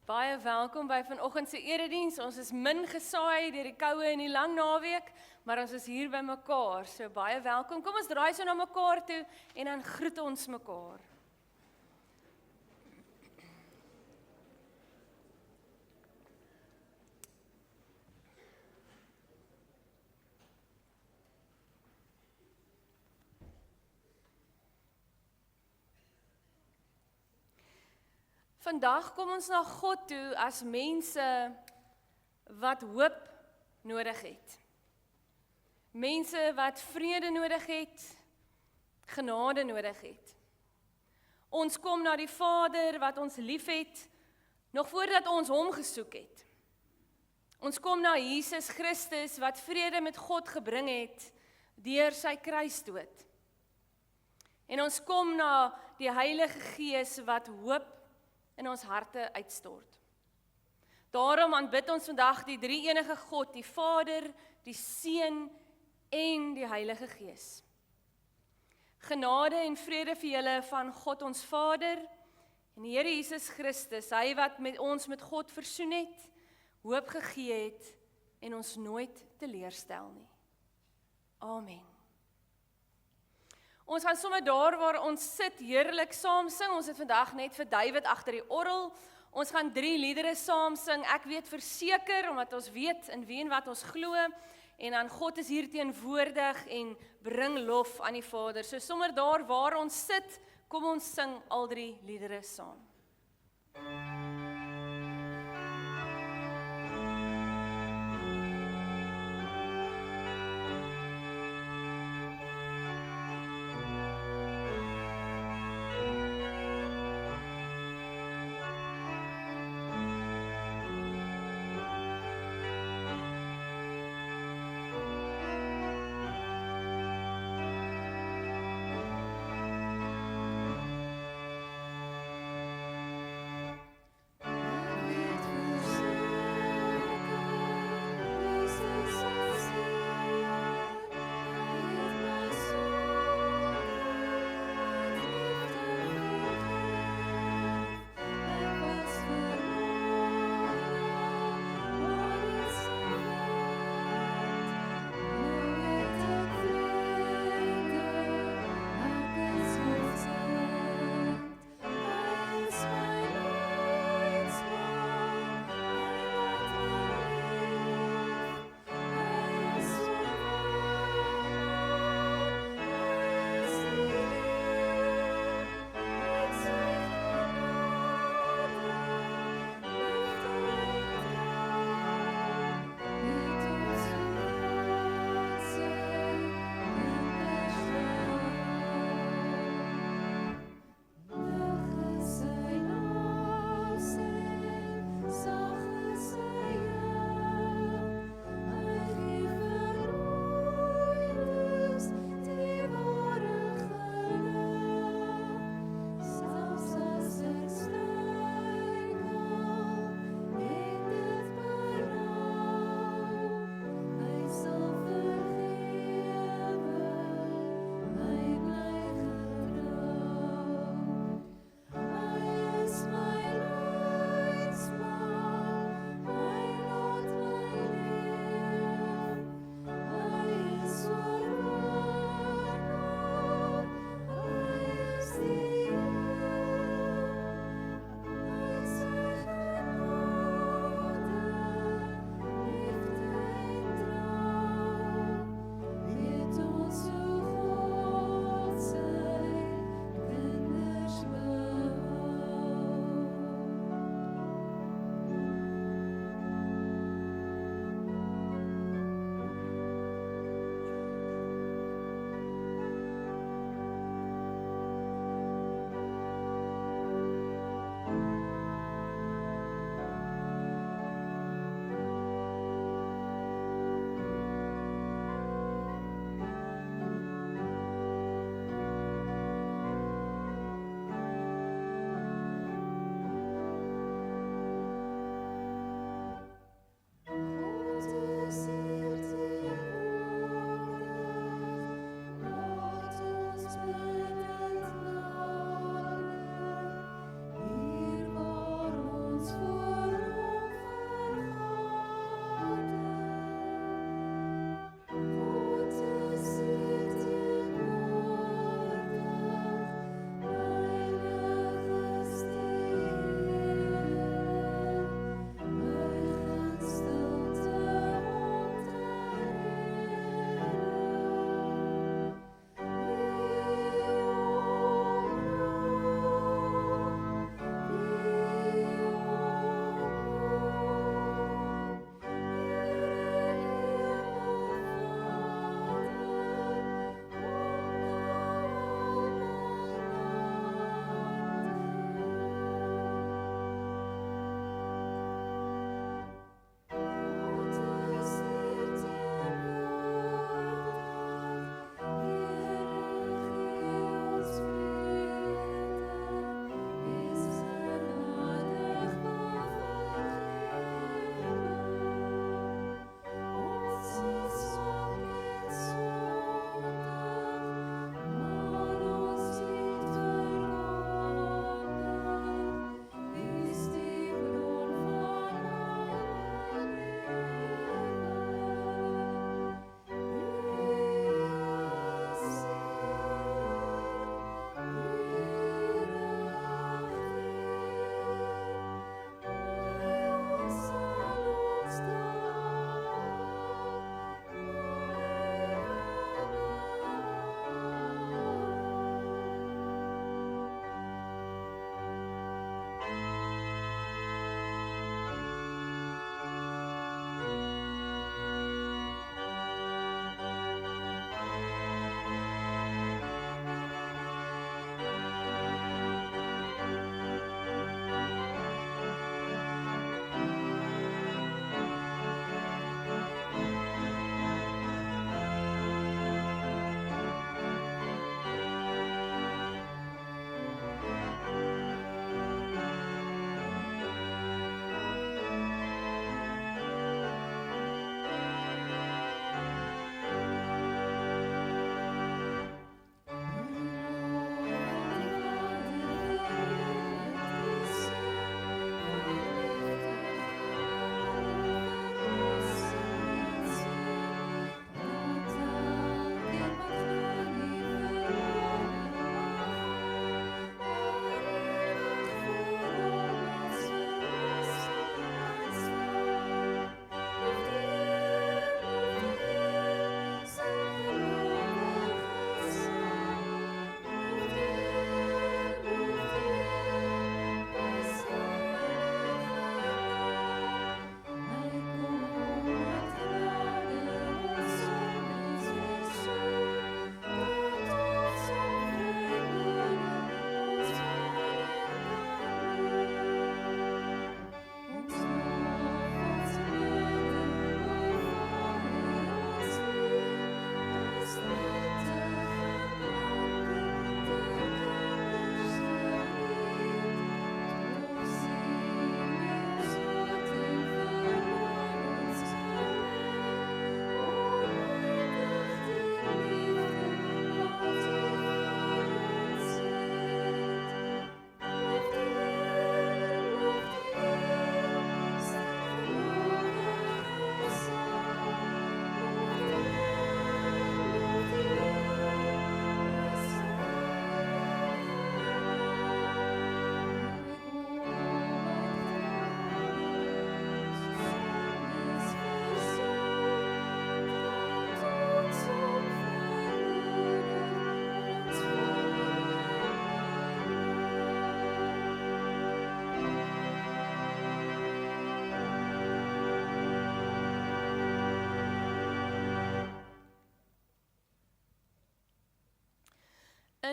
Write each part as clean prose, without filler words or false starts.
Baie welkom by vanoggend se erediens. Ons is min gesaai deur die koue en die lang naweek, maar ons is hier by mekaar. So baie welkom. Kom ons draai so na mekaar toe en dan groet ons mekaar. Vandag kom ons na God toe as mense wat hoop nodig het. Mense wat vrede nodig het, genade nodig het. Ons kom na die Vader wat ons liefhet, nog voordat ons hom gesoek het. Ons kom na Jesus Christus wat vrede met God gebring het deur sy kruisdood. En ons kom na die Heilige Gees wat hoop in ons harte uitstort. Daarom aanbid ons vandag die drie-enige God, die Vader, die Seun en die Heilige Gees. Genade en vrede vir julle van God ons Vader en die Here Jesus Christus, hy wat met ons met God versoen het, hoop gegee het en ons nooit teleurstel nie. Amen. Ons gaan sommer daar waar ons sit heerlik saam sing. Ons het vandag net vir David agter die orgel. Ons gaan 3 liedere saam sing. Ek weet verseker, omdat ons weet in wie en wat ons glo. En dan God is hier teenwoordig en bring lof aan die Vader. So sommer daar waar ons sit, kom ons sing al 3 liedere saam.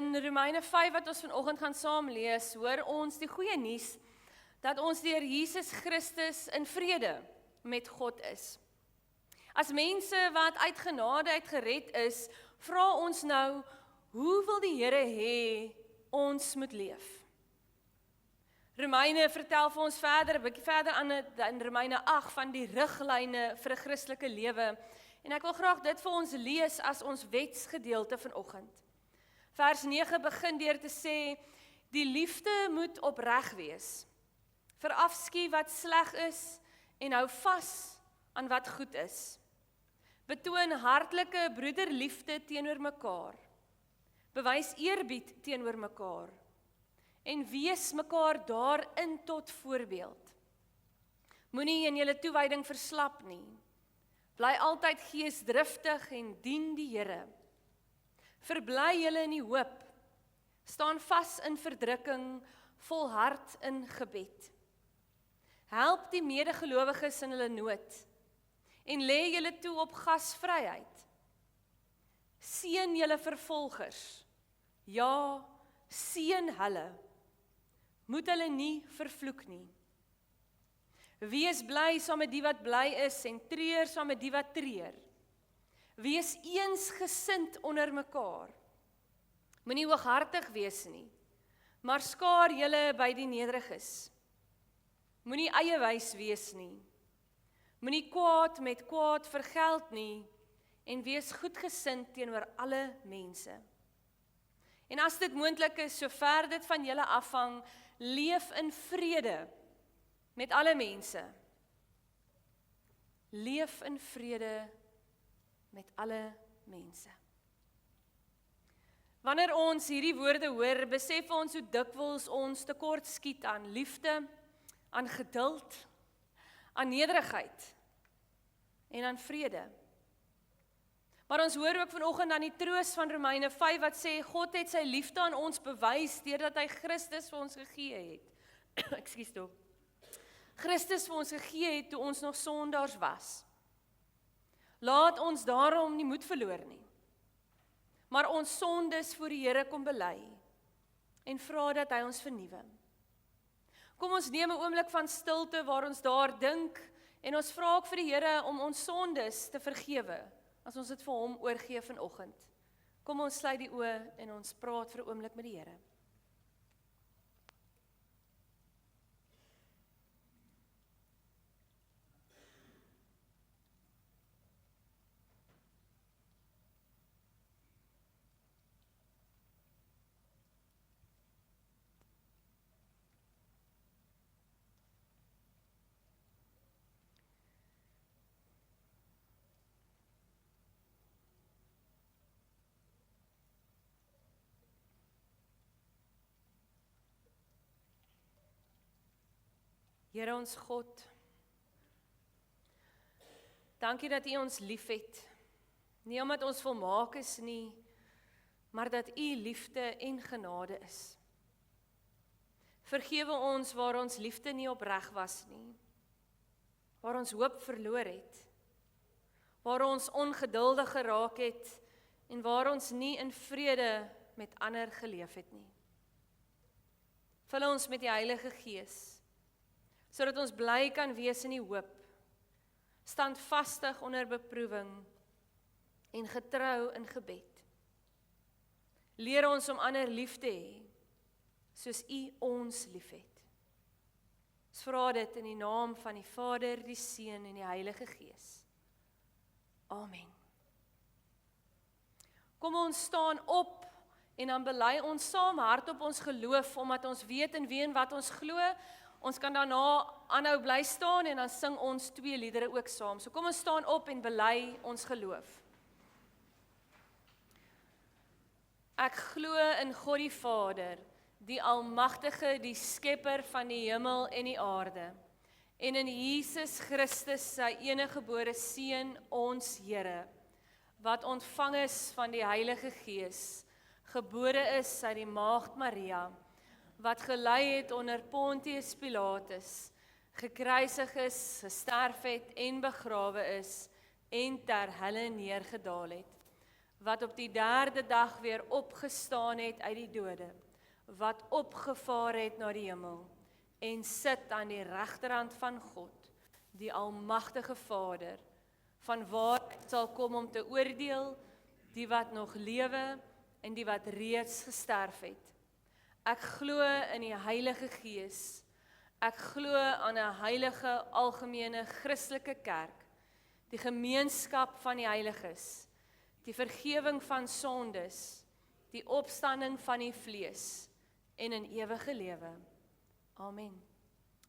In Romeine 5 wat ons vanoggend gaan saam lees, hoor ons die goeie nuus dat ons deur Jesus Christus in vrede met God is. As mense wat uit genade uit gered is, vra ons nou, hoe wil die Here hê ons moet leef? Romeine vertel vir ons verder, 'n bietjie verder aan in Romeine 8 van die riglyne vir 'n Christelike lewe. En ek wil graag dit vir ons lees as ons wetsgedeelte vanoggend. Vers 9 begin deur te sê, die liefde moet opreg wees. Verafskuw wat sleg is en hou vas aan wat goed is. Betoon hartlike broederliefde teenoor mekaar. Bewys eerbied teenoor mekaar. En wees mekaar daarin tot voorbeeld. Moenie in julle toewyding verslap nie. Bly altyd geesdriftig en dien die Here. Verbly julle in die hoop. Staan vas in verdrukking, volhard in gebed. Help die medegelowiges in hulle nood en lê julle toe op gasvryheid. Seën julle vervolgers. Ja, seën hulle. Moet hulle nie vervloek nie. Wees bly saam met die wat bly is en treur saam met die wat treur. Wees eensgesind onder mekaar. Moenie hooghartig wees nie, maar skaar julle by die nederiges. Moenie eiewys wees nie. Moenie kwaad met kwaad vergeld nie en wees goedgesind teenoor alle mense. En as dit moontlik is, sover dit van julle afhang, leef in vrede met alle mense. Leef in vrede met alle mense. Wanneer ons hierdie woorde hoor, besef ons hoe dikwels ons tekort skiet aan liefde, aan geduld, aan nederigheid en aan vrede. Maar ons hoor ook vanoggend aan die troos van Romeine 5 wat sê, God het sy liefde aan ons bewys deurdat hy Christus vir ons gegee het. Ekskuus tog. Christus vir ons gegee het toe ons nog sondaars was. Laat ons daarom nie moed verloor nie, maar ons sondes voor die Here kom bely en vra dat hy ons vernuwe. Kom ons neem 'n oomblik van stilte waar ons daar dink en ons vra ook vir die Here om ons sondes te vergewe as ons dit vir hom oorgee vanoggend. Kom ons sluit die oë en ons praat vir 'n oomblik met die Here. Here ons God, dankie dat U ons liefhet, nie omdat ons volmaak is nie, maar dat U liefde en genade is. Vergewe ons waar ons liefde nie opreg was nie, waar ons hoop verloor het, waar ons ongeduldig geraak het en waar ons nie in vrede met ander geleef het nie. Vul ons met die Heilige Gees, sodat ons bly kan wees in die hoop, standvastig onder beproewing en getrou in gebed. Leer ons om ander lief te hê, soos U ons liefhet. Ons vra dit in die naam van die Vader, die Seun en die Heilige Gees. Amen. Kom ons staan op en dan bely ons saam hardop ons geloof, omdat ons weet in wie en wat ons glo. Ons kan daarna aanhou bly staan en dan sing ons 2 liedere ook saam. So kom ons staan op en bely ons geloof. Ek glo in God die Vader, die Almagtige, die Skepper van die hemel en die aarde, en in Jesus Christus, sy eniggebore Seun, ons Here, wat ontvang is van die Heilige Gees, gebore is uit die Maagd Maria, wat gelei het onder Pontius Pilatus, gekruisig is, gesterf het en begrawe is, en ter helle neergedaal het. wat op die derde dag weer opgestaan het uit die dode, wat opgevaar het na die hemel, en sit aan die regterhand van God, die almagtige Vader, van waar hy sal kom om te oordeel, die wat nog lewe, en die wat reeds gesterf het. Ek glo in die Heilige Gees, ek glo aan 'n heilige, algemene, Christelike kerk, die gemeenskap van die heiliges, die vergewing van sondes, die opstanding van die vlees, en 'n ewige lewe. Amen.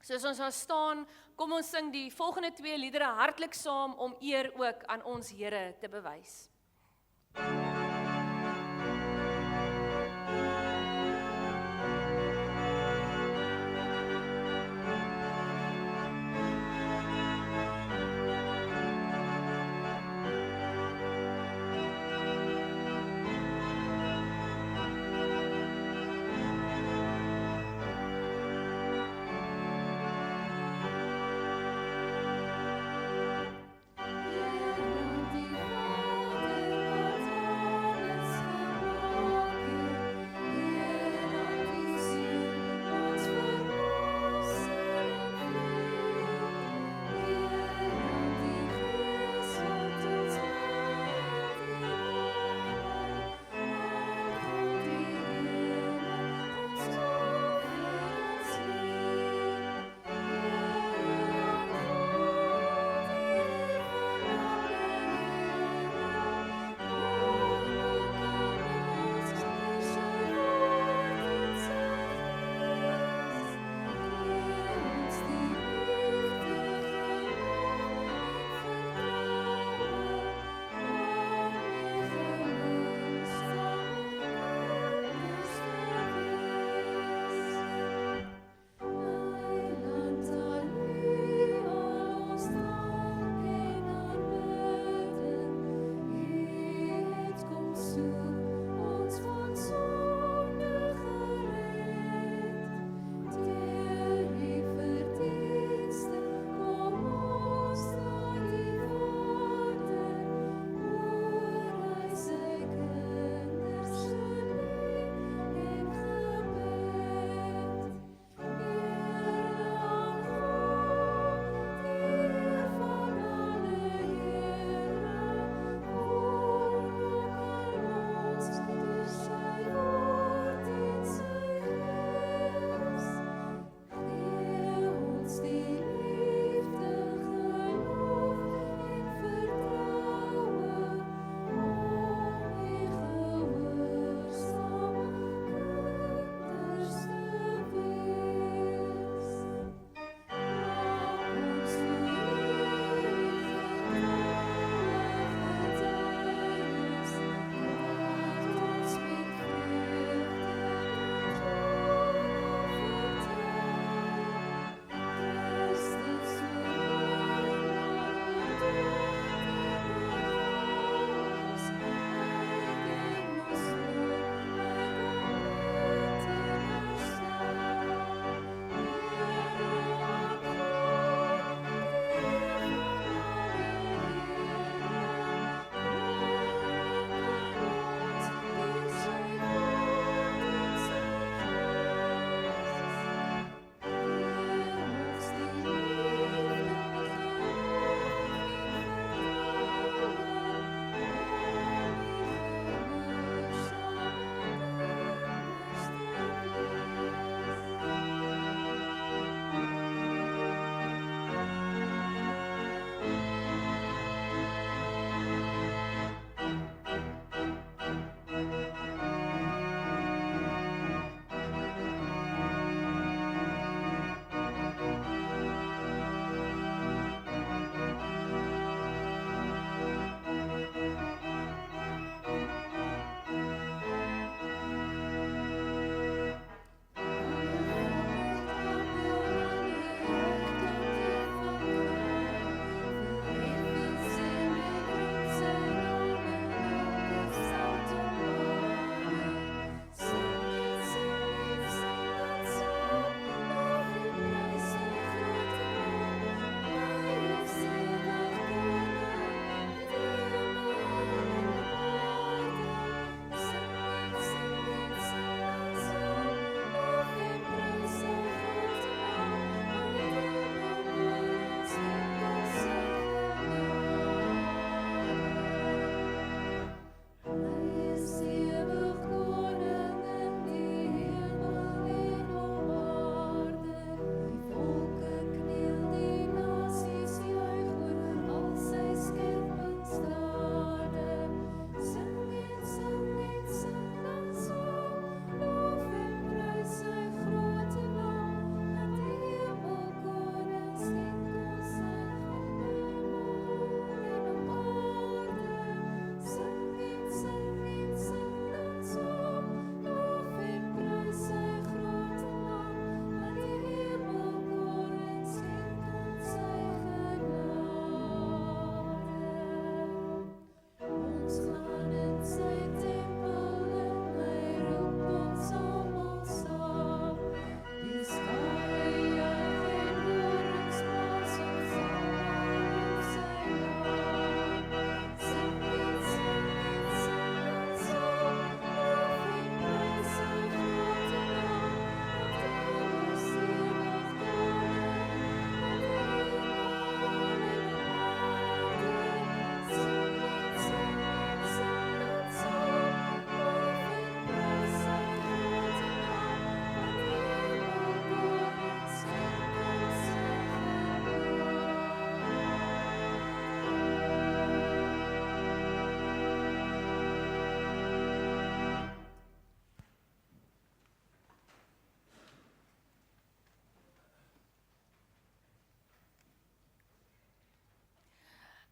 Soos ons daar staan, kom ons sing die volgende 2 liedere hartlik saam om eer ook aan ons Here te bewys.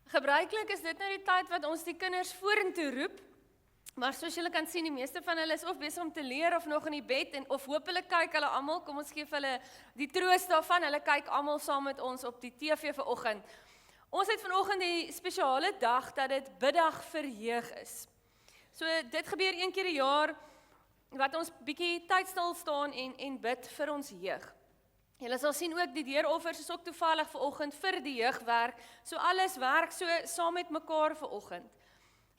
Gebruiklik is dit nou die tyd wat ons die kinders vorentoe roep, maar soos julle kan sien, die meeste van hulle is of besig om te leer of nog in die bed, en of hopelik kyk hulle almal, kom ons gee vir hulle die troos daarvan, hulle kyk almal saam met ons op die TV vanoggend. Ons het vanoggend die spesiale dag dat dit biddag vir jeug is. So dit gebeur een keer 'n jaar, wat ons bietjie tyd stil staan en bid vir ons jeug. Julle sal sien ook die deuroffers is ook toevallig vanoggend vir die jeugwerk, so alles werk so saam met mekaar vanoggend.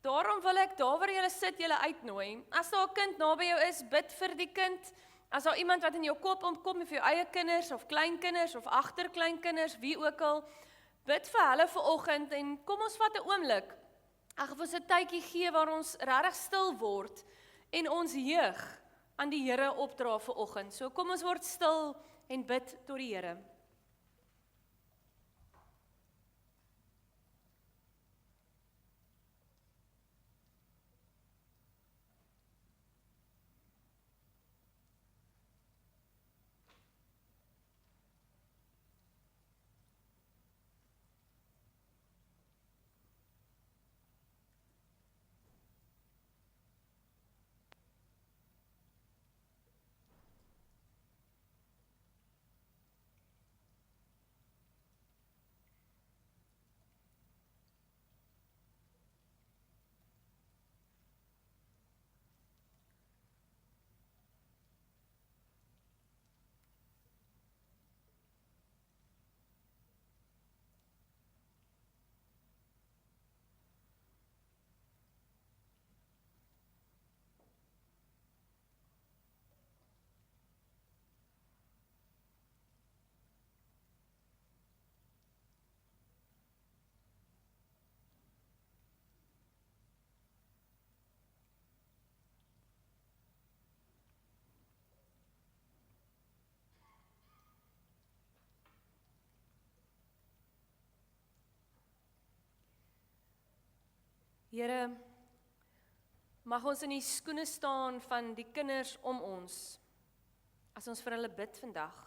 Daarom wil ek daar waar julle sit julle uitnooi. As daar 'n kind naby jou is, bid vir die kind. As daar iemand wat in jou kop opkom, vir jou eie kinders of kleinkinders of agterkleinkinders, wie ook al, bid vir hulle vanoggend en kom ons vat 'n oomblik. Ag, of ons 'n tydjie gee waar ons regtig stil word en ons jeug aan die Here opdra vanoggend. So kom ons word stil en bid tot die Here. Here, mag ons in die skoene staan van die kinders om ons, as ons vir hulle bid vandag.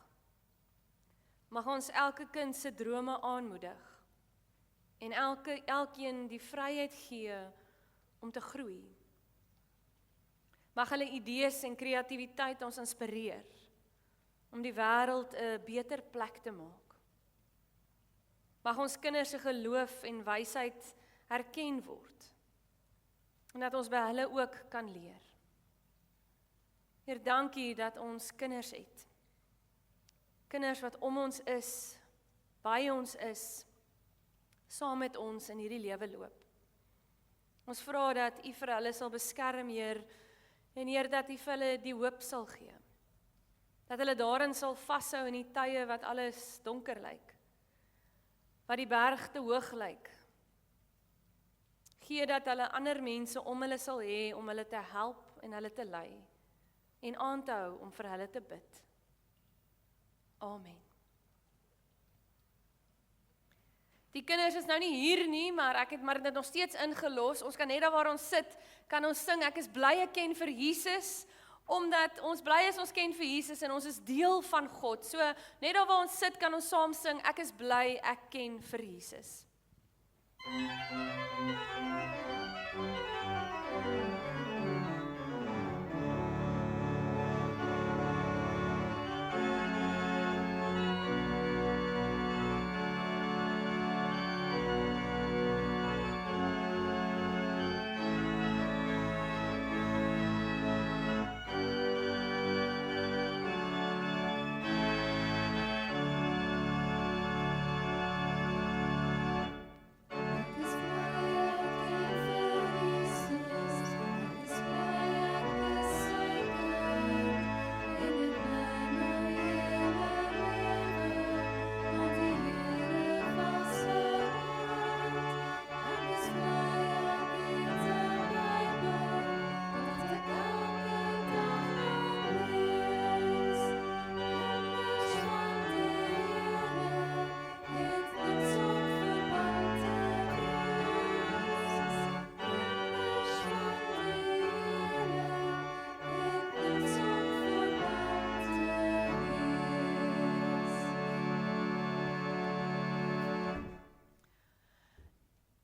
Mag ons elke kind se drome aanmoedig, en elkeen die vryheid gee om te groei. Mag hulle idees en kreatiwiteit ons inspireer, om die wêreld 'n beter plek te maak. Mag ons kinders se geloof en wysheid herken word, en dat ons by hulle ook kan leer. Heer, dankie dat ons kinders het. Kinders wat om ons is, by ons is, saam met ons in hierdie lewe loop. Ons vra dat U vir hulle sal beskerm, Heer, en Heer, dat U vir hulle die hoop sal gee. Dat hulle daarin sal vashou in die tye wat alles donker lyk, wat die berg te hoog lyk. Gee dat hulle ander mense om hulle sal hê om hulle te help en hulle te lei en aan te hou om vir hulle te bid. Amen. Die kinders is nou nie hier nie, maar ek het maar dit nog steeds ingelos. Ons kan net daar waar ons sit, kan ons sing, ek is bly ek ken vir Jesus, omdat ons bly is ons ken vir Jesus en ons is deel van God. So net daar waar ons sit, kan ons saam sing, ek is bly ek ken vir Jesus. Dis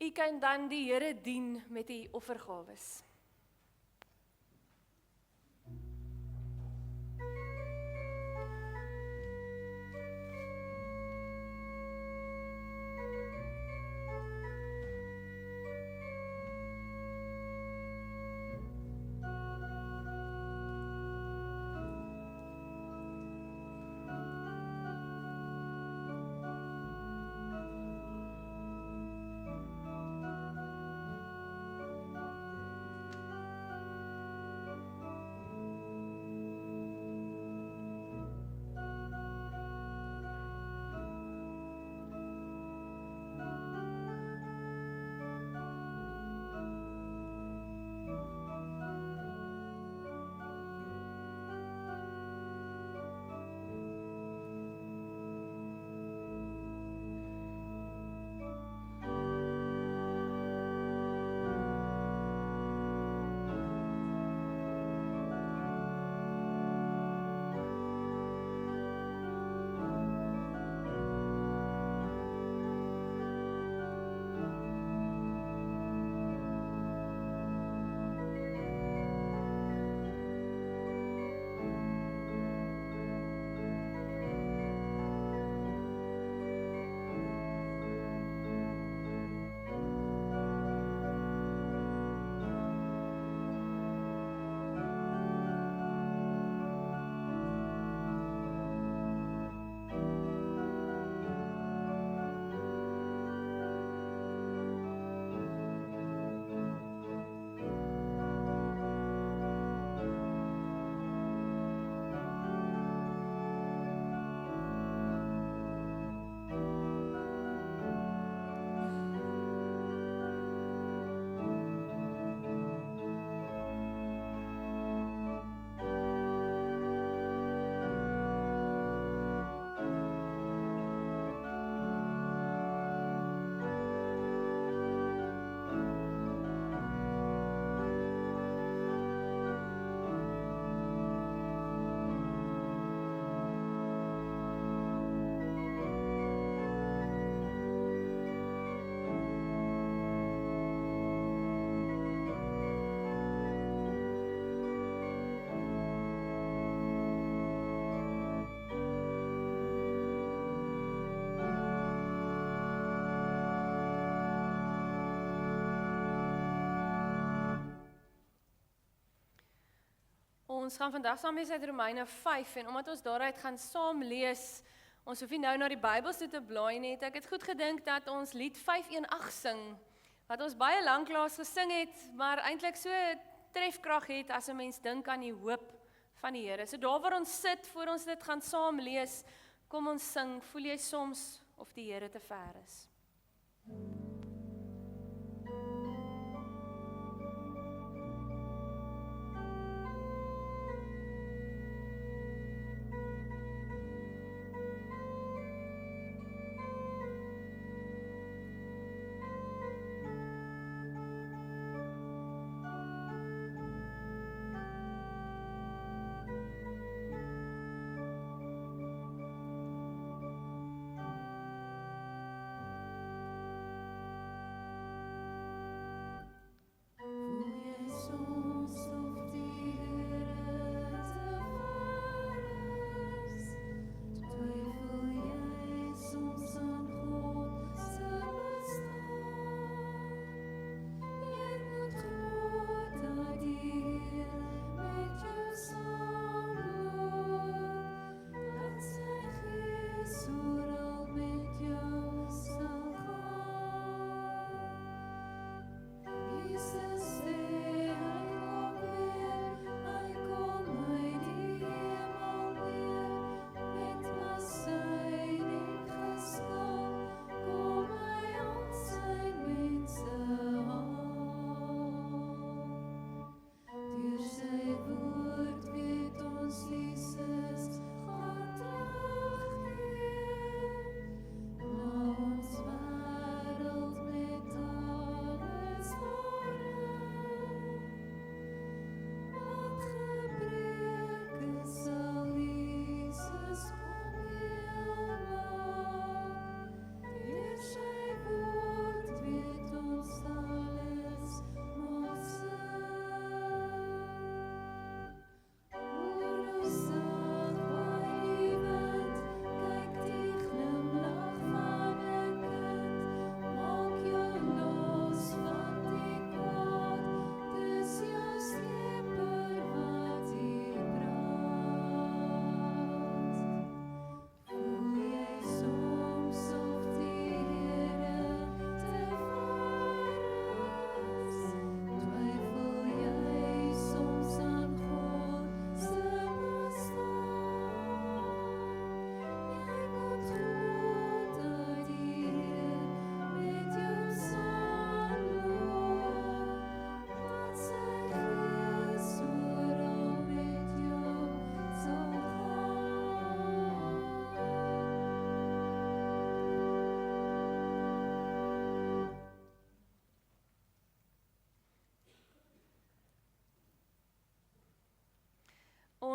u kan dan die Here dien met u offergawes. Ons gaan vandag saam lees uit Romeine 5 en omdat ons daaruit gaan saam lees, ons hoef nie nou na die Bybels toe te blaai nie, ek het goed gedink dat ons lied 518 sing, wat ons baie lanklaas gesing het, maar eintlik so trefkrag het as 'n mens dink aan die hoop van die Here. So daar waar ons sit, voor ons dit gaan saam lees, kom ons sing, voel jy soms of die Here te ver is?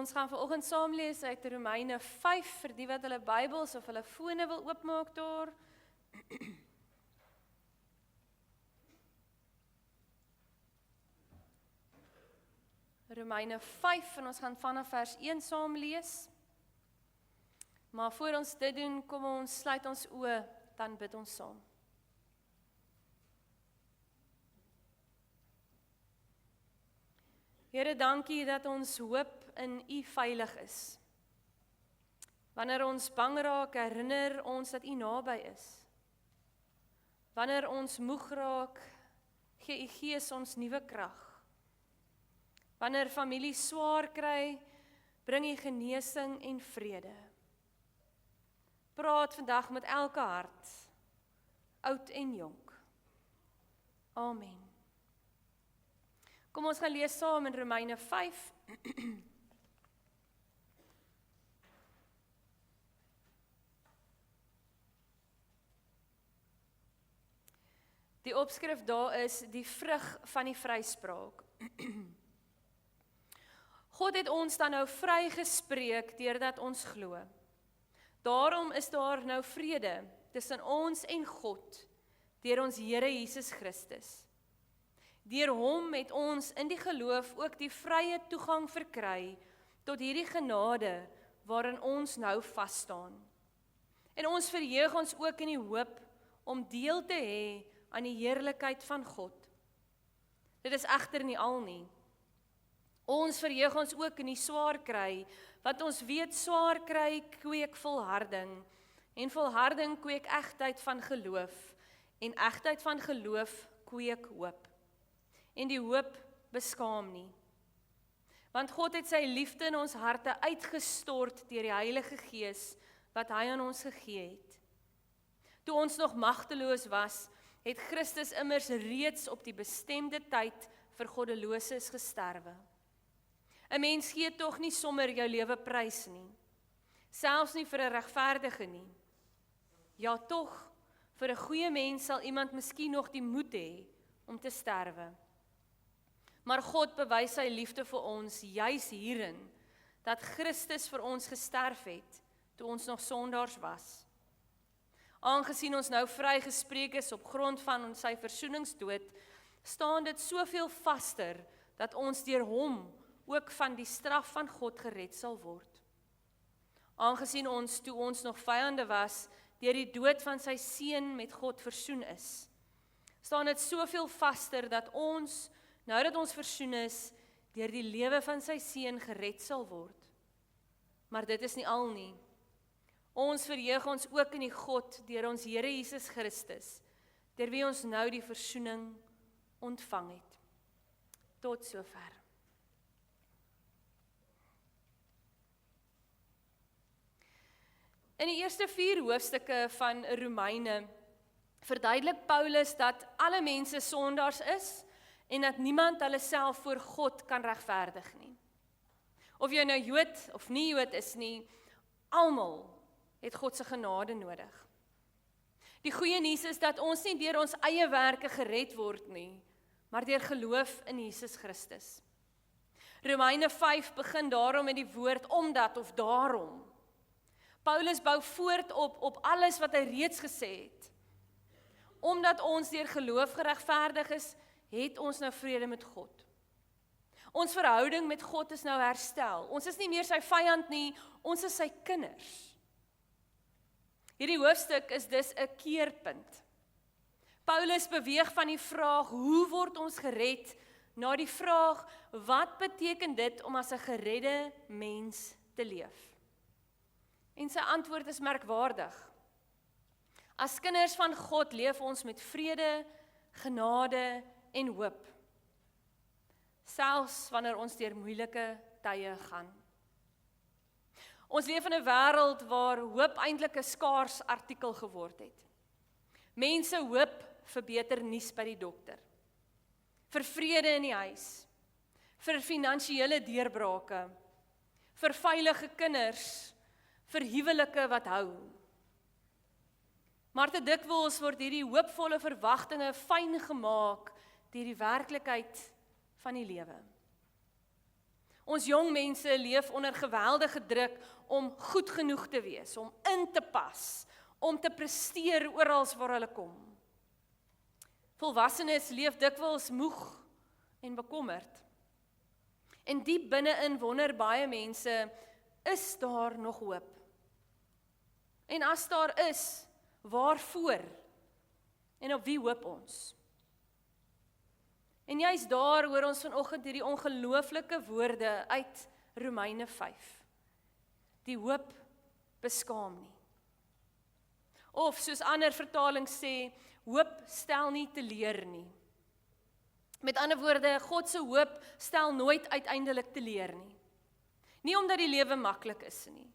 Ons gaan vanoggend saam lees uit Romeine 5 vir die wat hulle Bybels of hulle fone wil oopmaak daar. Romeine 5 en ons gaan vanaf vers 1 saam lees. Maar voor ons dit doen, kom ons sluit ons oë, dan bid ons saam. Here, dankie dat ons hoop in U veilig is. Wanneer ons bang raak, herinner ons dat U naby is. Wanneer ons moeg raak, gee U Gees ons nuwe krag. Wanneer familie swaar kry, bring U genesing en vrede. Praat vandag met elke hart, oud en jonk. Amen. Kom ons gaan lees saam in Romeine 5. Die opskrif daar is die vrug van die vryspraak. God het ons dan nou vrygespreek deurdat ons glo. Daarom is daar nou vrede tussen ons en God deur ons Here Jesus Christus. Deur hom het ons in die geloof ook die vrye toegang verkry tot hierdie genade waarin ons nou vas staan. En ons verheug ons ook in die hoop om deel te hê aan die heerlikheid van God. Dit is egter nie al nie. Ons verheug ons ook in die swaar kry, want ons weet swaar kry kweek volharding, en volharding kweek egtheid van geloof, en egtheid van geloof kweek hoop. En die hoop beskaam nie. Want God het sy liefde in ons harte uitgestort deur die Heilige Gees wat hy aan ons gegee het. Toe ons nog magteloos was, het Christus immers reeds op die bestemde tyd vir goddeloses gesterwe. 'n Mens gee tog nie sommer jou lewe prys nie, selfs nie vir 'n regverdige nie. Ja tog, vir 'n goeie mens sal iemand miskien nog die moed hê om te sterwe. Maar God bewys sy liefde vir ons juis hierin, dat Christus vir ons gesterf het, toe ons nog sondaars was. Aangesien ons nou vrygespreek is op grond van sy versoeningsdood, staan dit soveel vaster, dat ons deur hom ook van die straf van God gered sal word. Aangesien ons, toe ons nog vyande was, deur die dood van sy seun met God versoen is, staan dit soveel vaster, dat ons, nou dat ons versoen is, deur die lewe van sy seun gered sal word. Maar dit is nie al nie. Ons verheug ons ook in die God, deur ons Here Jesus Christus, deur wie ons nou die versoening ontvang het. Tot sover. In die eerste 4 hoofstukke van Romeine verduidelik Paulus dat alle mense sondaars is, en dat niemand hulle self voor God kan regverdig nie. Of jy nou Jood of nie Jood is nie, almal het God se genade nodig. Die goeie nuus is dat ons nie deur ons eie werke gered word nie, maar deur geloof in Jesus Christus. Romeine 5 begin daarom met die woord omdat of daarom. Paulus bou voort op alles wat hy reeds gesê het. Omdat ons deur geloof geregverdig is, het ons nou vrede met God. Ons verhouding met God is nou herstel. Ons is nie meer sy vyand nie, ons is sy kinders. Hierdie hoofstuk is dus 'n keerpunt. Paulus beweeg van die vraag, hoe word ons gered, na die vraag, wat beteken dit om as 'n geredde mens te leef? En sy antwoord is merkwaardig. As kinders van God leef ons met vrede, genade en hoop. Selfs wanneer ons deur moeilike tye gaan. Ons leef in 'n wêreld waar hoop eintlik 'n skaars artikel geword het. Mense hoop vir beter nuus by die dokter, vir vrede in die huis, vir finansiële deurbrake, vir veilige kinders, vir huwelike wat hou. Maar te dikwels word hierdie hoopvolle verwagtinge fyn gemaak deur die werklikheid van die lewe. Ons jong mense leef onder geweldige druk om goed genoeg te wees, om in te pas, om te presteer oral waar hulle kom. Volwassenes leef dikwels moeg en bekommerd. En diep binne-in wonder baie mense, is daar nog hoop? En as daar is, waarvoor? En op wie hoop ons? En juist daar hoor ons vanoggend hierdie ongelooflike woorde uit Romeine 5. Die hoop beskaam nie. Of soos ander vertalings sê, hoop stel nie teleur nie. Met ander woorde, God se hoop stel nooit uiteindelik teleur nie. Nie omdat die lewe maklik is nie.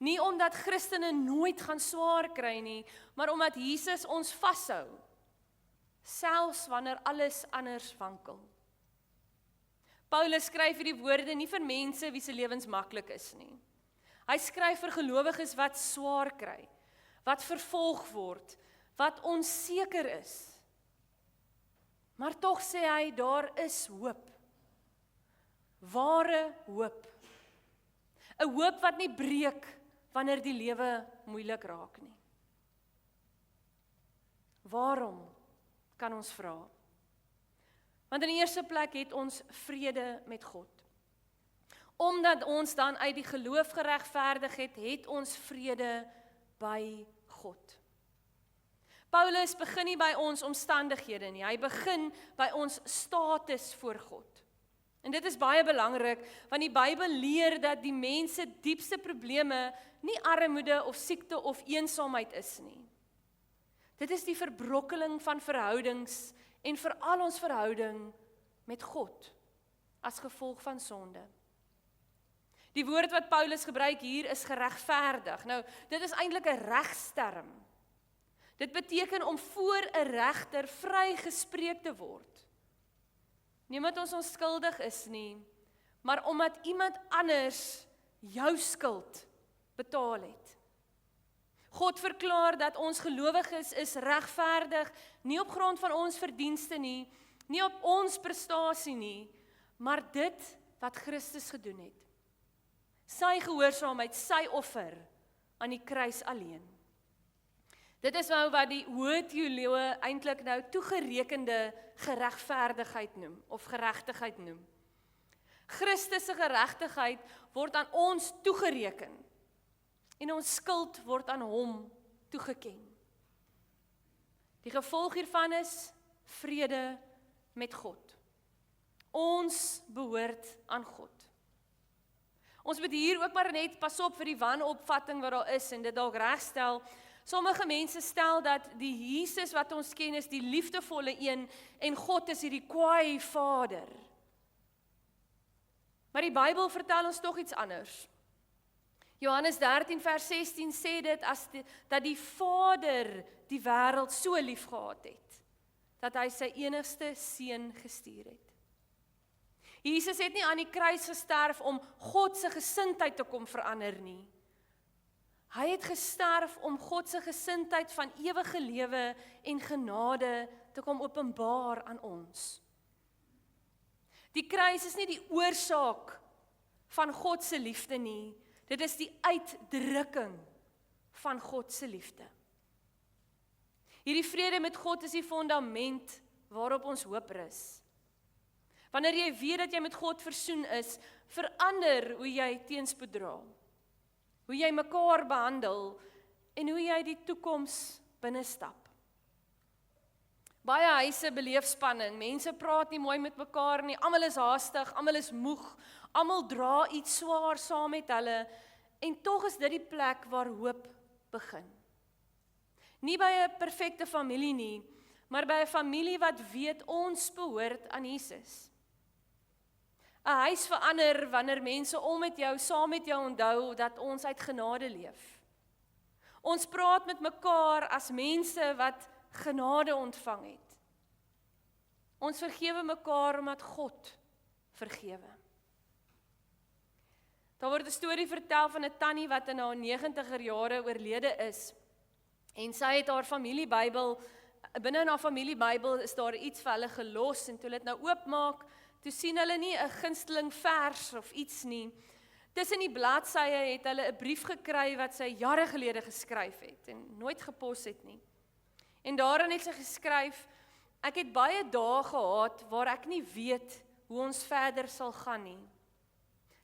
Nie omdat Christene nooit gaan swaar kry nie, maar omdat Jesus ons vashou, selfs wanneer alles anders wankel. Paulus skryf hierdie woorde nie vir mense wie se lewens maklik is nie. Hy skryf vir gelowiges wat swaar kry, wat vervolg word, wat onseker is. Maar tog sê hy, daar is hoop. Ware hoop. 'n Hoop wat nie breek wanneer die lewe moeilik raak nie. Waarom, kan ons vra? Want in die eerste plek het ons vrede met God. Omdat ons dan uit die geloof geregverdig het, het ons vrede by God. Paulus begin nie by ons omstandighede nie, hy begin by ons status voor God. En dit is baie belangrik, want die Bybel leer dat die mens se diepste probleme nie armoede of siekte of eensaamheid is nie. Dit is die verbrokkeling van verhoudings en veral ons verhouding met God as gevolg van sonde. Die woord wat Paulus gebruik hier is geregverdig. Nou, dit is eintlik 'n regsterm. Dit beteken om voor 'n regter vrygespreek te word. Nie omdat ons onskuldig is nie, maar omdat iemand anders jou skuld betaal het. God verklaar dat ons gelowiges is regverdig, nie op grond van ons verdienste nie, nie op ons prestasie nie, maar dit wat Christus gedoen het. Sy gehoorsaamheid, sy offer aan die kruis alleen. Dit is nou wat die hoë teoloë eintlik nou toegerekende geregverdigheid noem, of geregtigheid noem. Christus se geregtigheid word aan ons toegereken, en ons skuld word aan hom toegeken. Die gevolg hiervan is vrede met God. Ons behoort aan God. Ons moet hier ook maar net pas op vir die wanopvatting wat daar is en dit dalk regstel. Sommige mense stel dat die Jesus wat ons ken is die liefdevolle een en God is hierdie kwaai Vader. Maar die Bybel vertel ons tog iets anders. Johannes 13 vers 16 sê dit dat die Vader die wêreld so lief gehad het, dat hy sy enigste seun gestuur het. Jesus het nie aan die kruis gesterf om God se gesindheid te kom verander nie. Hy het gesterf om God se gesindheid van ewige lewe en genade te kom openbaar aan ons. Die kruis is nie die oorsaak van God se liefde nie, dit is die uitdrukking van God se liefde. Hierdie vrede met God is die fundament waarop ons hoop rus. Wanneer jy weet dat jy met God versoen is, verander hoe jy teenspoed dra, hoe jy mekaar behandel en hoe jy die toekoms binnestap. Baie huise beleef spanning, mense praat nie mooi met mekaar nie, almal is haastig, almal is moeg, almal dra iets swaar saam met hulle, en tog is dit die plek waar hoop begin. Nie by 'n perfekte familie nie, maar by 'n familie wat weet ons behoort aan Jesus. 'n Huis verander wanneer mense saam met jou onthou dat ons uit genade leef. Ons praat met mekaar as mense wat genade ontvang het. Ons vergewe mekaar omdat God vergewe. Daar word 'n storie vertel van 'n tannie wat in haar 90er jare oorlede is. En sy het haar familiebybel, binne in haar familiebybel is daar iets vir hulle gelos, en toe hulle dit nou oopmaak, toe sien hulle nie 'n gunsteling vers of iets nie. Tussen die bladsye het hulle 'n brief gekry wat sy jare gelede geskryf het en nooit gepos het nie. En daarin het sy geskryf: "Ek het baie dae gehad waar ek nie weet hoe ons verder sal gaan nie.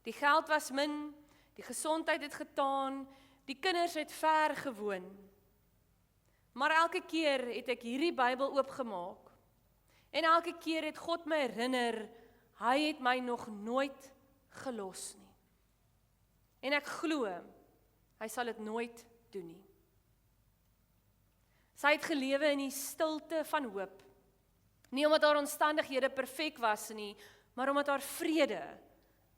Die geld was min, die gesondheid het getaan, die kinders het ver gewoon. Maar elke keer het ek hierdie Bybel oopgemaak. En elke keer het God my herinner, hy het my nog nooit gelos nie. En ek glo, hy sal dit nooit doen nie." Sy het gelewe in die stilte van hoop. Nie omdat haar omstandighede perfek was nie, maar omdat haar vrede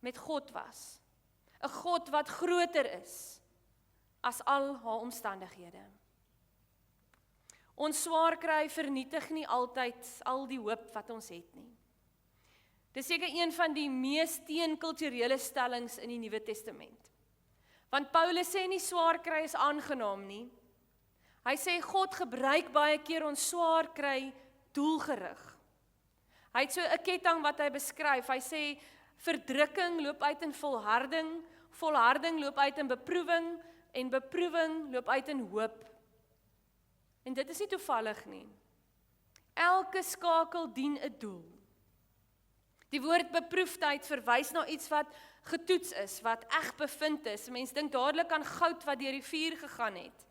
met God was. 'n God wat groter is as al haar omstandighede. Ons swaar kry vernietig nie altyd al die hoop wat ons het nie. Dis seker een van die mees teenkulturele stellings in die Nuwe Testament. Want Paulus sê nie swaar kry is aangenaam nie. Hy sê God gebruik baie keer ons swaar kry doelgerig. Hy het so 'n ketting wat hy beskryf. Hy sê verdrukking loop uit in volharding, volharding loop uit in beproewing en beproewing loop uit in hoop. En dit is nie toevallig nie. Elke skakel dien 'n doel. Die woord beproefdheid verwys na iets wat getoets is, wat eg bevind is. Mense dink dadelik aan goud wat deur die vuur gegaan het.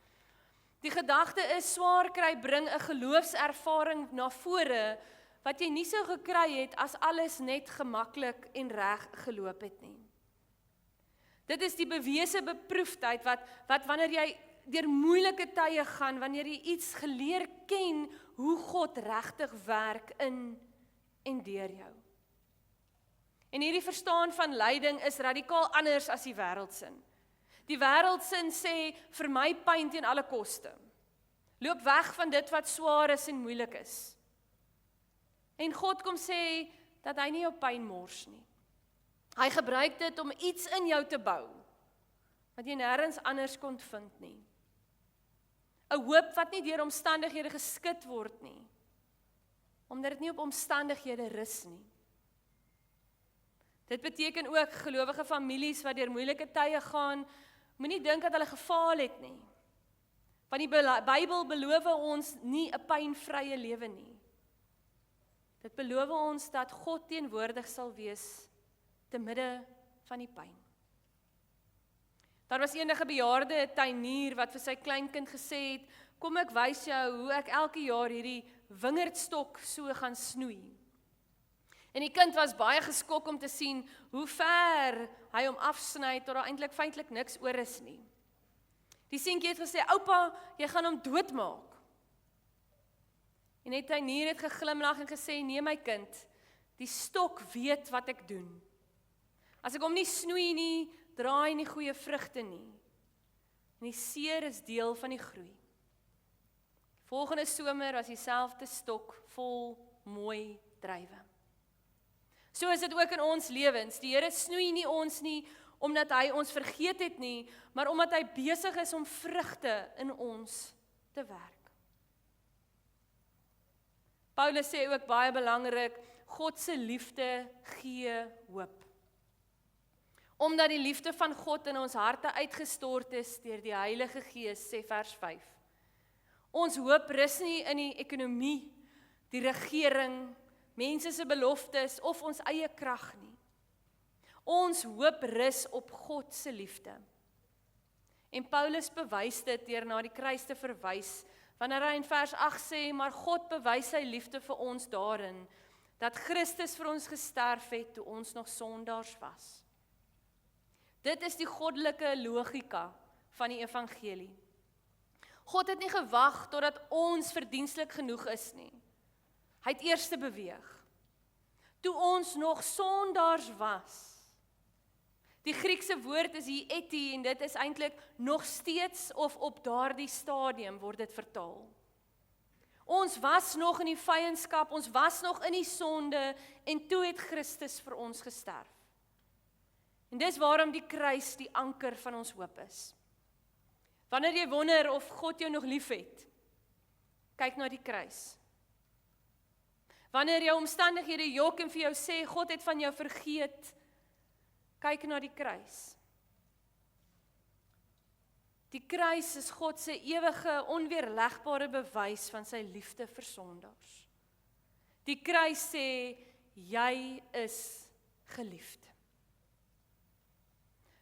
Die gedagte is swaar kry bring 'n geloofservaring na vore wat jy nie sou gekry het as alles net gemaklik en reg geloop het nie. Dit is die bewese beproefdheid wat wanneer jy deur moeilike tye gaan, wanneer jy iets geleer ken hoe God regtig werk in en deur jou. En hierdie verstaan van lyding is radikaal anders as die wêreldsin. Die wêreldsin sê vir my pyn teen alle koste. Loop weg van dit wat swaar is en moeilik is. En God kom sê dat hy nie jou pyn mors nie. Hy gebruik dit om iets in jou te bou wat jy nêrens anders kon vind nie. 'n Hoop wat nie deur omstandighede geskit word nie, omdat dit nie op omstandighede rus nie. Dit beteken ook gelowige families wat deur moeilike tye gaan, moenie dink dat hulle gefaal het nie. Want die Bybel beloof ons nie 'n pynvrye lewe nie. Dit beloof ons dat God teenwoordig sal wees te midde van die pyn. Daar was eendag 'n bejaarde tuinier wat vir sy kleinkind gesê het: "Kom ek wys jou hoe ek elke jaar hierdie wingerdstok so gaan snoei." En die kind was baie geskok om te sien hoe ver hy hom afsny tot daar eintlik feitelik niks oor is nie. Die seentjie het gesê: "Oupa, jy gaan hom doodmaak." En die tuinier het geglimlag en gesê: "Nee my kind, die stok weet wat ek doen. As ek hom nie snoei nie, dra hy nie goeie vrugte nie. En die seer is deel van die groei." Volgende somer was dieselfde stok vol mooi druiwe. So is dit ook in ons lewens. Die Here snoei nie ons nie omdat hy ons vergeet het nie, maar omdat hy besig is om vrugte in ons te werk. Paulus sê ook baie belangrik, God se liefde gee hoop. Omdat die liefde van God in ons harte uitgestort is deur die Heilige Gees, sê vers 5. Ons hoop rus nie in die ekonomie, die regering, mense se beloftes of ons eie krag nie. Ons hoop rus op God se liefde. En Paulus bewys dit deur na die kruis te verwys, wanneer hy in vers 8 sê, maar God bewys sy liefde vir ons daarin, dat Christus vir ons gesterf het toe ons nog sondaars was. Dit is die goddelike logika van die evangelie. God het nie gewag totdat ons verdienstelik genoeg is nie. Hy het eers beweeg. Toe ons nog sondaars was. Die Griekse woord is hier eti en dit is eintlik nog steeds of op daardie stadium word dit vertaal. Ons was nog in die vyandskap, ons was nog in die sonde en toe het Christus vir ons gesterf. En dis waarom die kruis die anker van ons hoop is. Wanneer jy wonder of God jou nog liefhet, kyk na die kruis. Wanneer jou omstandighede jok en vir jou sê, God het van jou vergeet, kyk na die kruis. Die kruis is God se ewige, onweerlegbare bewys van sy liefde vir sondaars. Die kruis sê, jy is geliefd.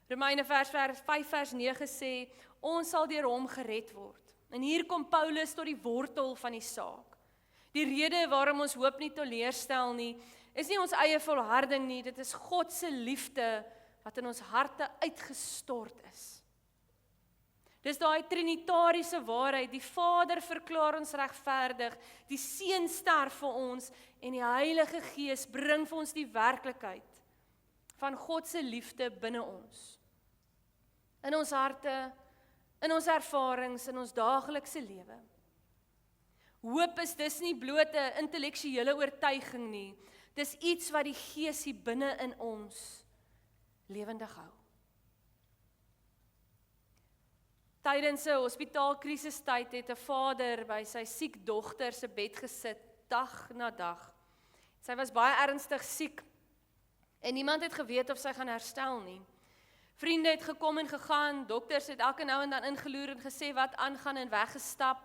Romeine 5 vers 9 sê, ons sal deur hom gered word. En hier kom Paulus tot die wortel van die saak. Die rede waarom ons hoop nie teleurstel nie, is nie ons eie volharding nie, dit is God se liefde wat in ons harte uitgestort is. Dis daai trinitariese waarheid, die Vader verklaar ons regverdig, die Seun sterf vir ons en die Heilige Gees bring vir ons die werklikheid van God se liefde binne ons. In ons harte, in ons ervarings, in ons daaglikse lewe. Hoop is dis nie bloot 'n intellektuele oortuiging nie, dis iets wat die Gees hier binne in ons lewendig hou. Tydens 'n hospitaalkrisistyd het 'n vader by sy siek dogter se bed gesit, dag na dag. Sy was baie ernstig siek en niemand het geweet of sy gaan herstel nie. Vriende het gekom en gegaan, dokters het elke nou en dan ingeloer en gesê wat aangaan en weggestap,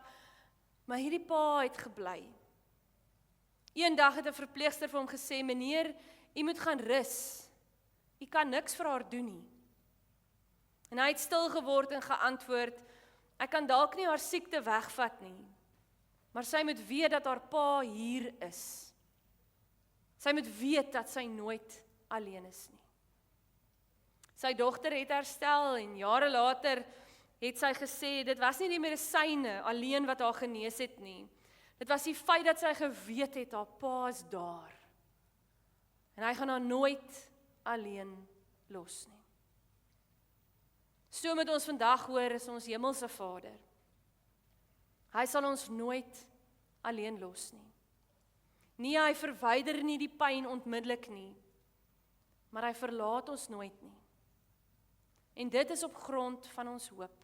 maar hierdie pa het gebly. Eendag het 'n verpleegster vir hom gesê, meneer, u moet gaan rus, u kan niks vir haar doen nie. En hy het stil geword en geantwoord, ek kan dalk nie haar siekte wegvat nie, maar sy moet weet dat haar pa hier is. Sy moet weet dat sy nooit alleen is nie. Sy dogter het herstel en jare later het sy gesê, dit was nie die medisyne alleen wat haar genees het nie. Dit was die feit dat sy geweet het, haar pa is daar. En hy gaan haar nooit alleen los nie. So met ons vandag hoor is ons hemelse Vader. Hy sal ons nooit alleen los nie. Nie hy verwyder nie die pyn onmiddellik nie, maar hy verlaat ons nooit nie. En dit is op grond van ons hoop.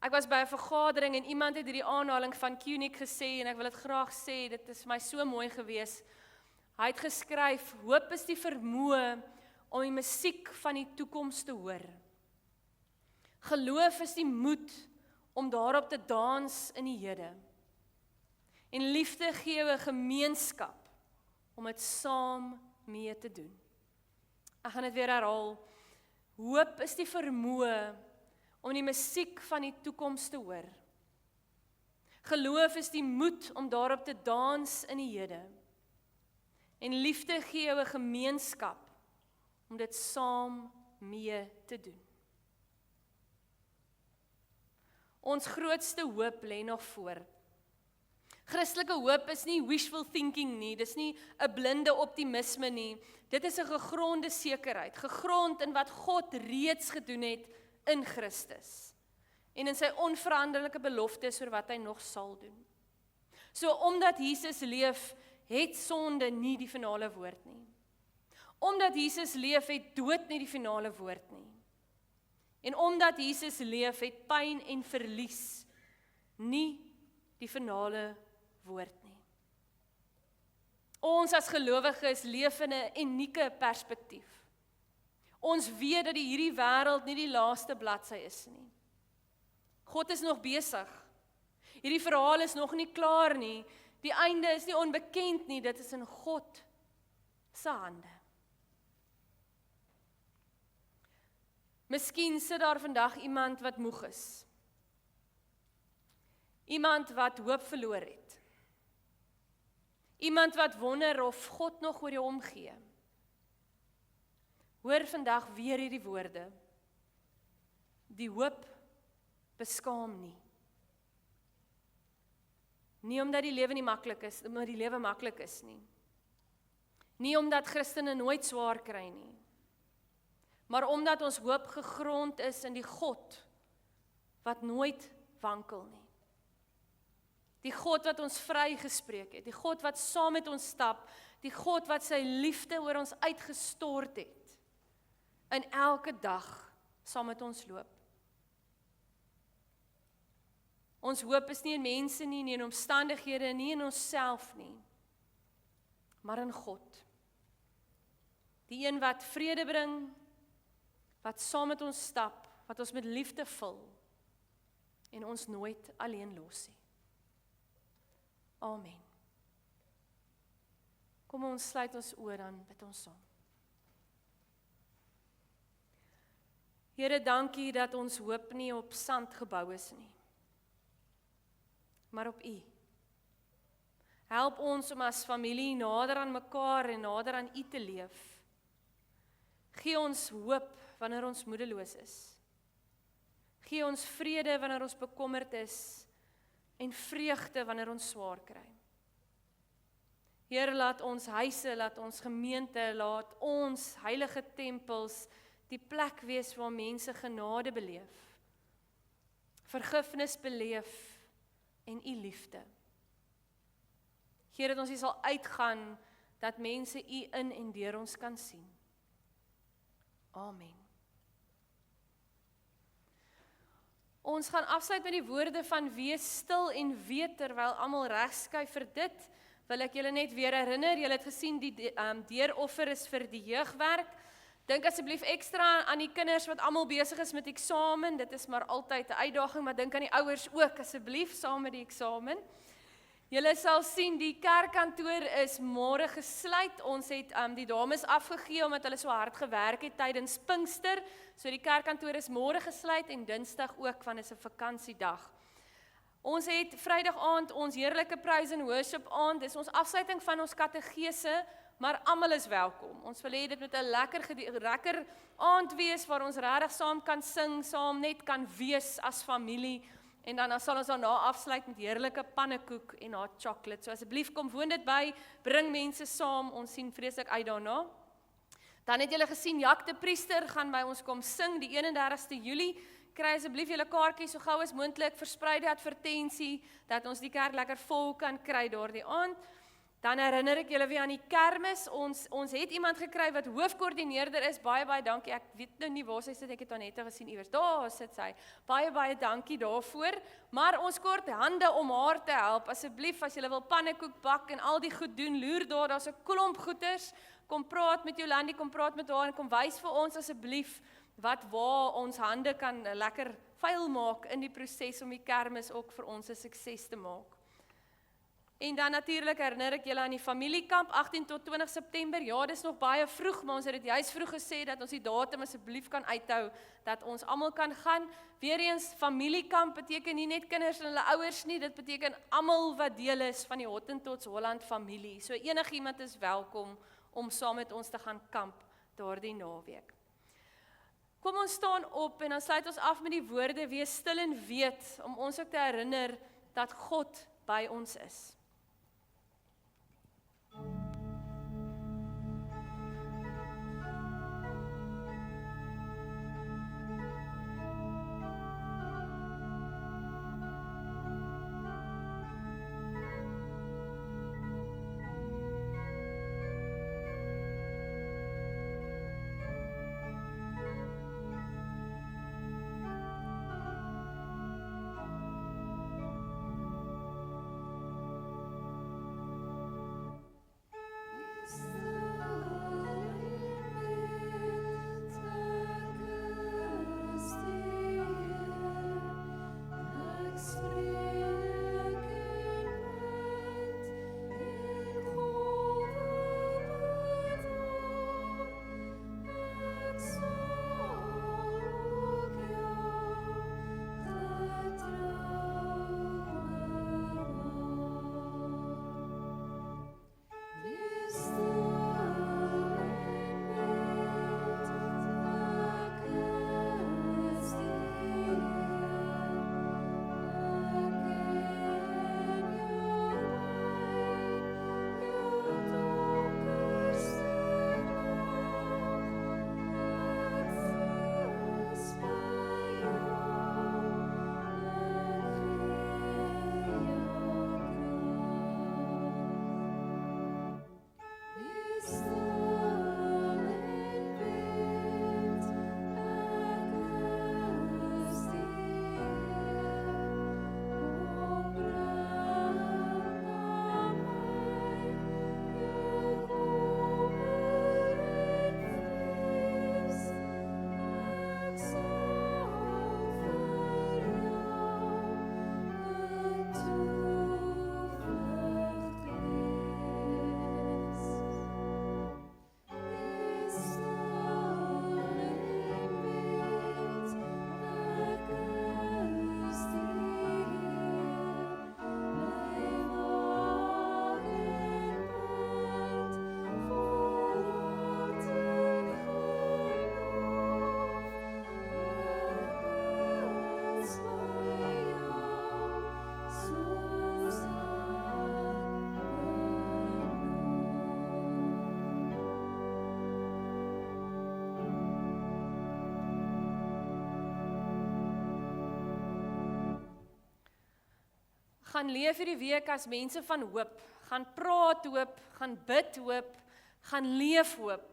Ek was by 'n vergadering en iemand het hierdie aanhaling van Koenig gesê en ek wil dit graag sê, dit is vir my so mooi gewees. Hy het geskryf, hoop is die vermoë om die musiek van die toekoms te hoor. Geloof is die moed om daarop te dans in die hede. En liefde gee 'n gemeenskap om dit saam mee te doen. Ek gaan dit weer herhaal. Hoop is die vermoë om die musiek van die toekoms te hoor. Geloof is die moed om daarop te dans in die hede. En liefde gee jou 'n gemeenskap om dit saam mee te doen. Ons grootste hoop lê nog voor. Christelike hoop is nie wishful thinking nie, dis nie 'n blinde optimisme nie. Dit is 'n gegronde sekerheid, gegrond in wat God reeds gedoen het in Christus en in sy onveranderlike beloftes oor wat hy nog sal doen. So omdat Jesus leef, het sonde nie die finale woord nie. Omdat Jesus leef, het dood nie die finale woord nie. En omdat Jesus leef, het pyn en verlies nie die finale woord nie. Ons as gelowiges leef in 'n unieke perspektief. Ons weet dat hierdie wêreld nie die laaste bladsy is nie. God is nog besig. Hierdie verhaal is nog nie klaar nie. Die einde is nie onbekend nie, dit is in God se hande. Miskien sit daar vandag iemand wat moeg is. Iemand wat hoop verloor het. Iemand wat wonder of God nog oor jou omgee. Hoor vandag weer hierdie woorde. Die hoop beskaam nie. Nie omdat die lewe nie maklik is, omdat die lewe maklik is nie. Nie omdat Christene nooit swaar kry nie. Maar omdat ons hoop gegrond is in die God wat nooit wankel nie. Die God wat ons vrygespreek het, die God wat saam met ons stap, die God wat sy liefde oor ons uitgestort het, in elke dag saam met ons loop. Ons hoop is nie in mense nie, nie in omstandighede, nie in onsself nie. maar in God. Die een wat vrede bring, wat saam met ons stap, wat ons met liefde vul, en ons nooit alleen los nie. Amen. Kom ons sluit ons oor, dan bid ons saam. Here, dankie dat ons hoop nie op sand gebou is nie, maar op U. Help ons om as familie nader aan mekaar en nader aan U te leef. Gee ons hoop wanneer ons moedeloos is. Gee ons vrede wanneer ons bekommerd is en vreugde wanneer ons swaar kry. Here, laat ons huise, laat ons gemeente, laat ons heilige tempels die plek wees waar mense genade beleef, vergifnis beleef en U liefde. Here, dat ons hier sal uitgaan, dat mense U in en deur ons kan sien. Amen. Ons gaan afsluit met die woorde van wees stil en weet, terwyl almal regskuif vir dit, wil ek julle net weer herinner, julle het gesien die deuroffer is vir die jeugwerk. Dink asseblief ekstra aan die kinders wat almal besig is met eksamen, dit is maar altyd 'n uitdaging, maar dink aan die ouers ook asseblief saam met die eksamen. Julle sal sien, die kerkkantoor is môre gesluit. Ons het die dames afgegee omdat hulle so hard gewerk het tydens Pinkster. So die kerkkantoor is môre gesluit en Dinsdag ook, want dit is 'n vakansiedag. Ons het Vrydag aand ons heerlike praise and worship aand. Dis ons afsluiting van ons kategese, maar almal is welkom. Ons wil hê dit moet 'n lekker aand wees waar ons regtig saam kan sing, saam net kan wees as familie. En dan sal ons daarna afsluit met heerlike pannekoek en hot chocolate. So asseblief kom woon dit by, bring mense saam, ons sien vreeslik uit daarna. Dan het julle gesien, Jak de Priester gaan by ons kom sing die 31ste Julie. Kry asseblief julle kaartjies so gou as moontlik, versprei die advertensie, dat ons die kerk lekker vol kan kry daardie aand. Dan herinner ek julle weer aan die kermis, ons het iemand gekry wat hoofkoördineerder is, baie dankie, ek weet nou nie waar sy sit, ek het haar net gesien iewers, daar sit sy, baie dankie daarvoor, maar ons kort hande om haar te help, asseblief, as julle wil pannekoek bak en al die goed doen, loer daar's 'n klomp goeders, kom praat met Jolandi, kom praat met haar, en kom wys vir ons asseblief, waar ons hande kan lekker vuil maak in die proses om die kermis ook vir ons 'n sukses te maak. En dan natuurlik herinner ek julle aan die familiekamp, 18 tot 20 September, ja, dis nog baie vroeg, maar ons het dit juist vroeg gesê, dat ons die datum asseblief kan uithou, dat ons almal kan gaan. Weereens, familiekamp beteken nie net kinders en hulle ouers nie, dit beteken almal wat deel is van die Hottentots Holland familie. So enigiemand is welkom om saam met ons te gaan kamp daardie naweek. Kom ons staan op en dan sluit ons af met die woorde, wees stil en weet, om ons ook te herinner dat God by ons is. gaan leef hierdie week as mense van hoop, gaan praat hoop, gaan bid hoop, gaan leef hoop.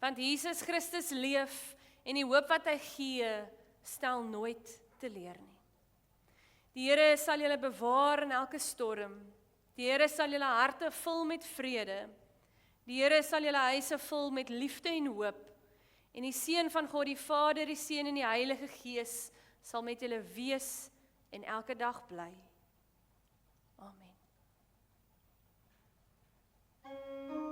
Want Jesus Christus leef en die hoop wat hy gee, stel nooit teleur nie. Die Here sal julle bewaar in elke storm. Die Here sal julle harte vul met vrede. Die Here sal julle huise vul met liefde en hoop. En die seën van God die Vader, die Seun en die Heilige Gees sal met julle wees en elke dag bly. Amen.